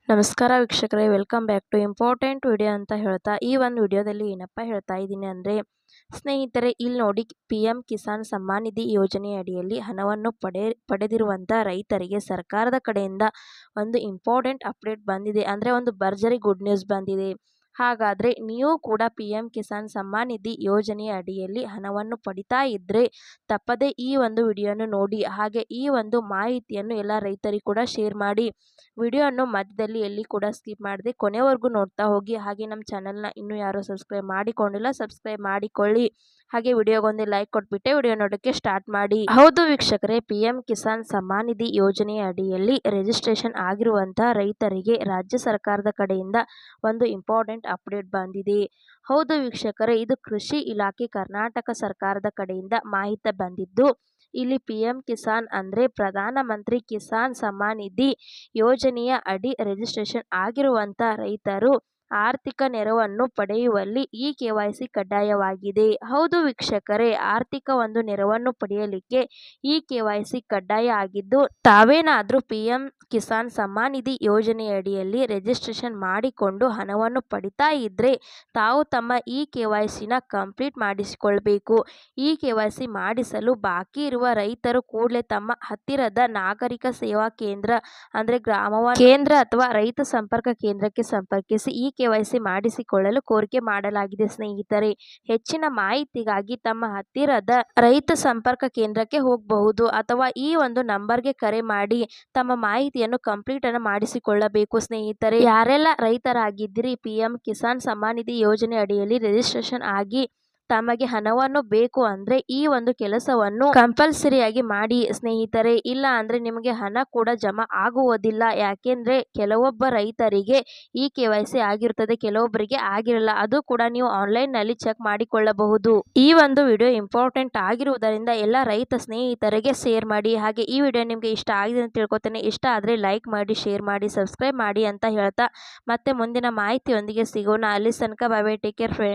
ನಮಸ್ಕಾರ ವೀಕ್ಷಕರೇ, welcome back to important video ಅಂತ ಹೇಳ್ತಾ ಈ ಒಂದು ವಿಡಿಯೋದಲ್ಲಿ ಏನಪ್ಪ ಹೇಳ್ತಾ ಇದ್ದೀನಿ ಅಂದರೆ, ಸ್ನೇಹಿತರೆ ಇಲ್ಲಿ ನೋಡಿ PM ಕಿಸಾನ್ ಸಮ್ಮಾನ್ ನಿಧಿ ಯೋಜನೆ ಅಡಿಯಲ್ಲಿ ಹಣವನ್ನು ಪಡೆದಿರುವಂಥ ರೈತರಿಗೆ ಸರ್ಕಾರದ ಕಡೆಯಿಂದ ಒಂದು ಇಂಪಾರ್ಟೆಂಟ್ ಅಪ್ಡೇಟ್ ಬಂದಿದೆ. ಅಂದರೆ ಒಂದು ಭರ್ಜರಿ ಗುಡ್ ನ್ಯೂಸ್ ಬಂದಿದೆ. ಹಾಗಾದರೆ ನೀವು ಕೂಡ PM ಕಿಸಾನ್ ಸಮ್ಮಾನ್ ನಿಧಿ ಯೋಜನೆಯ ಅಡಿಯಲ್ಲಿ ಹಣವನ್ನು ಪಡಿತಾ ಇದ್ದರೆ ತಪ್ಪದೇ ಈ ಒಂದು ವಿಡಿಯೋನ ನೋಡಿ, ಹಾಗೆ ಈ ಒಂದು ಮಾಹಿತಿಯನ್ನು ಎಲ್ಲ ರೈತರಿಗೆ ಕೂಡ ಶೇರ್ ಮಾಡಿ. ವಿಡಿಯೋವನ್ನು ಮಧ್ಯದಲ್ಲಿ ಎಲ್ಲಿ ಕೂಡ ಸ್ಕಿಪ್ ಮಾಡದೆ ಕೊನೆವರೆಗೂ ನೋಡ್ತಾ ಹೋಗಿ. ಹಾಗೆ ನಮ್ಮ ಚಾನಲ್ನ ಇನ್ನೂ ಯಾರು ಸಬ್ಸ್ಕ್ರೈಬ್ ಮಾಡಿಕೊಂಡಿಲ್ಲ, ಸಬ್ಸ್ಕ್ರೈಬ್ ಮಾಡಿಕೊಳ್ಳಿ. ಹಾಗೆ ವಿಡಿಯೋಗೊಂದು ಲೈಕ್ ಕೊಟ್ಬಿಟ್ಟೆ ವಿಡಿಯೋ ನೋಡೋಕ್ಕೆ ಸ್ಟಾರ್ಟ್ ಮಾಡಿ. ಹೌದು ವೀಕ್ಷಕರೇ, PM ಕಿಸಾನ್ ಸಮ್ಮಾನ್ ನಿಧಿ ಯೋಜನೆಯ ಅಡಿಯಲ್ಲಿ ರಿಜಿಸ್ಟ್ರೇಷನ್ ಆಗಿರುವಂಥ ರೈತರಿಗೆ ರಾಜ್ಯ ಸರ್ಕಾರದ ಕಡೆಯಿಂದ ಒಂದು ಇಂಪಾರ್ಟೆಂಟ್ ಅಪ್ಡೇಟ್ ಬಂದಿದೆ. ಹೌದು ವೀಕ್ಷಕರೇ, ಇದು ಕೃಷಿ ಇಲಾಖೆ ಕರ್ನಾಟಕ ಸರ್ಕಾರದ ಕಡೆಯಿಂದ ಮಾಹಿತಿ ಬಂದಿದ್ದು, ಇಲ್ಲಿ PM ಕಿಸಾನ್ ಅಂದರೆ ಪ್ರಧಾನ ಮಂತ್ರಿ ಕಿಸಾನ್ ಸಮ್ಮಾನ್ ನಿಧಿ ಯೋಜನೆಯ ಅಡಿ ರಿಜಿಸ್ಟ್ರೇಷನ್ ಆಗಿರುವಂಥ ರೈತರು ಆರ್ಥಿಕ ನೆರವನ್ನು ಪಡೆಯುವಲ್ಲಿ ಈ KYC ಕಡ್ಡಾಯವಾಗಿದೆ. ಹೌದು ವೀಕ್ಷಕರೇ, ಆರ್ಥಿಕ ಒಂದು ನೆರವನ್ನು ಪಡೆಯಲಿಕ್ಕೆ ಈ KYC ಕಡ್ಡಾಯ ಆಗಿದ್ದು, ತಾವೇನಾದರೂ PM ಕಿಸಾನ್ ಸಮ್ಮಾನ್ ನಿಧಿ ಯೋಜನೆಯಡಿಯಲ್ಲಿ ರಿಜಿಸ್ಟ್ರೇಷನ್ ಮಾಡಿಕೊಂಡು ಹಣವನ್ನು ಪಡಿತಾ ಇದ್ದರೆ ತಾವು ತಮ್ಮ ಈ KYCನ ಕಂಪ್ಲೀಟ್ ಮಾಡಿಸಿಕೊಳ್ಬೇಕು. ಈ KYC ಮಾಡಿಸಲು ಬಾಕಿ ಇರುವ ರೈತರು ಕೂಡಲೇ ತಮ್ಮ ಹತ್ತಿರದ ನಾಗರಿಕ ಸೇವಾ ಕೇಂದ್ರ ಅಂದರೆ ಗ್ರಾಮ ಕೇಂದ್ರ ಅಥವಾ ರೈತ ಸಂಪರ್ಕ ಕೇಂದ್ರಕ್ಕೆ ಸಂಪರ್ಕಿಸಿ ಈ KYC ಮಾಡಿಸಿಕೊಳ್ಳಲು ಕೋರಿಕೆ ಮಾಡಲಾಗಿದೆ. ಸ್ನೇಹಿತರೆ, ಹೆಚ್ಚಿನ ಮಾಹಿತಿಗಾಗಿ ತಮ್ಮ ಹತ್ತಿರದ ರೈತ ಸಂಪರ್ಕ ಕೇಂದ್ರಕ್ಕೆ ಹೋಗಬಹುದು ಅಥವಾ ಈ ಒಂದು ನಂಬರ್ಗೆ ಕರೆ ಮಾಡಿ ತಮ್ಮ ಮಾಹಿತಿಯನ್ನು ಕಂಪ್ಲೀಟ್ ಅನ್ನು ಮಾಡಿಸಿಕೊಳ್ಳಬೇಕು. ಸ್ನೇಹಿತರೆ, ಯಾರೆಲ್ಲ ರೈತರಾಗಿದ್ದೀರಿ PM ಕಿಸಾನ್ ಸಮ್ಮಾನ್ ನಿಧಿ ಯೋಜನೆ ಅಡಿಯಲ್ಲಿ ರಿಜಿಸ್ಟ್ರೇಷನ್ ಆಗಿ ತಮಗೆ ಹಣವನ್ನು ಬೇಕು ಅಂದರೆ ಈ ಒಂದು ಕೆಲಸವನ್ನು ಕಂಪಲ್ಸರಿಯಾಗಿ ಮಾಡಿ ಸ್ನೇಹಿತರೆ. ಇಲ್ಲ ಅಂದರೆ ನಿಮಗೆ ಹಣ ಕೂಡ ಜಮಾ ಆಗುವುದಿಲ್ಲ. ಯಾಕೆಂದರೆ ಕೆಲವೊಬ್ಬ ರೈತರಿಗೆ ಈ KYC ಆಗಿರುತ್ತದೆ, ಕೆಲವೊಬ್ಬರಿಗೆ ಆಗಿರಲ್ಲ. ಅದು ಕೂಡ ನೀವು ಆನ್ಲೈನ್ನಲ್ಲಿ ಚೆಕ್ ಮಾಡಿಕೊಳ್ಳಬಹುದು. ಈ ಒಂದು ವಿಡಿಯೋ ಇಂಪಾರ್ಟೆಂಟ್ ಆಗಿರುವುದರಿಂದ ಎಲ್ಲ ರೈತ ಸ್ನೇಹಿತರಿಗೆ ಶೇರ್ ಮಾಡಿ. ಹಾಗೆ ಈ ವಿಡಿಯೋ ನಿಮಗೆ ಇಷ್ಟ ಆಗಿದೆ ಅಂತ ತಿಳ್ಕೊತೇನೆ. ಇಷ್ಟ ಆದರೆ ಲೈಕ್ ಮಾಡಿ, ಶೇರ್ ಮಾಡಿ, ಸಬ್ಸ್ಕ್ರೈಬ್ ಮಾಡಿ ಅಂತ ಹೇಳ್ತಾ ಮತ್ತೆ ಮುಂದಿನ ಮಾಹಿತಿಯೊಂದಿಗೆ ಸಿಗೋಣ. ಅಲ್ಲಿ ತನಕ bye bye, take care friends.